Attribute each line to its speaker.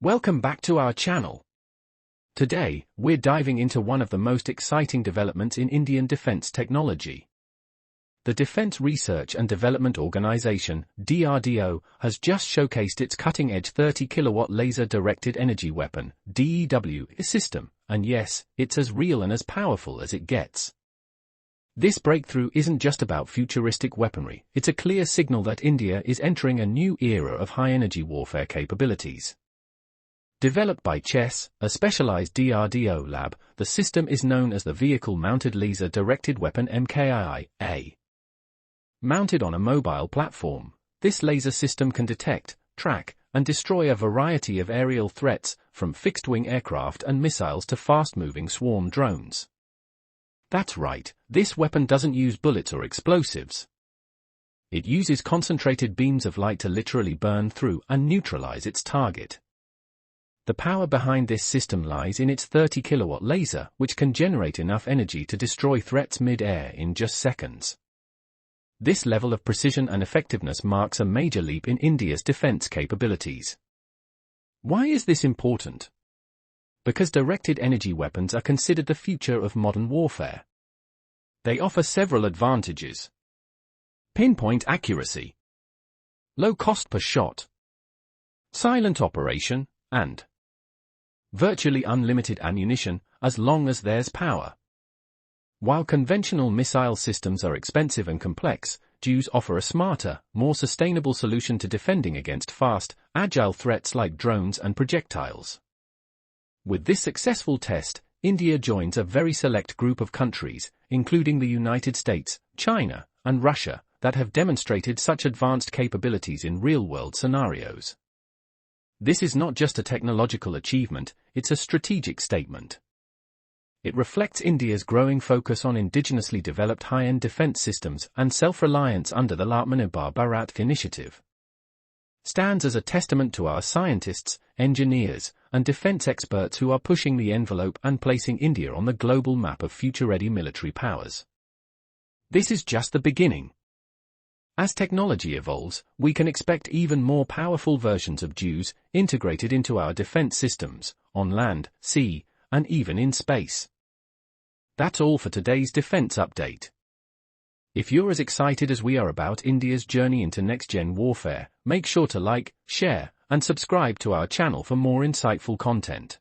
Speaker 1: Welcome back to our channel. Today, we're diving into one of the most exciting developments in Indian defense technology. The Defense Research and Development Organization, DRDO, has just showcased its cutting-edge 30-kilowatt laser-directed energy weapon, DEW, system, and yes, it's as real and as powerful as it gets. This breakthrough isn't just about futuristic weaponry, it's a clear signal that India is entering a new era of high-energy warfare capabilities. Developed by CHESS, a specialized DRDO lab, the system is known as the Vehicle-Mounted Laser-Directed Weapon MKIA. Mounted on a mobile platform, this laser system can detect, track, and destroy a variety of aerial threats, from fixed-wing aircraft and missiles to fast-moving swarm drones. That's right, this weapon doesn't use bullets or explosives. It uses concentrated beams of light to literally burn through and neutralize its target. The power behind this system lies in its 30-kilowatt laser, which can generate enough energy to destroy threats mid-air in just seconds. This level of precision and effectiveness marks a major leap in India's defense capabilities. Why is this important? Because directed energy weapons are considered the future of modern warfare. They offer several advantages. Pinpoint accuracy, low cost per shot, silent operation, and virtually unlimited ammunition, as long as there's power. While conventional missile systems are expensive and complex, DEWs offer a smarter, more sustainable solution to defending against fast, agile threats like drones and projectiles. With this successful test, India joins a very select group of countries, including the United States, China, and Russia, that have demonstrated such advanced capabilities in real-world scenarios. This is not just a technological achievement, it's a strategic statement. It reflects India's growing focus on indigenously developed high-end defense systems and self-reliance under the Atmanirbhar Bharat initiative. Stands as a testament to our scientists, engineers, and defense experts who are pushing the envelope and placing India on the global map of future-ready military powers. This is just the beginning. As technology evolves, we can expect even more powerful versions of DEWs integrated into our defense systems, on land, sea, and even in space. That's all for today's defense update. If you're as excited as we are about India's journey into next-gen warfare, make sure to like, share, and subscribe to our channel for more insightful content.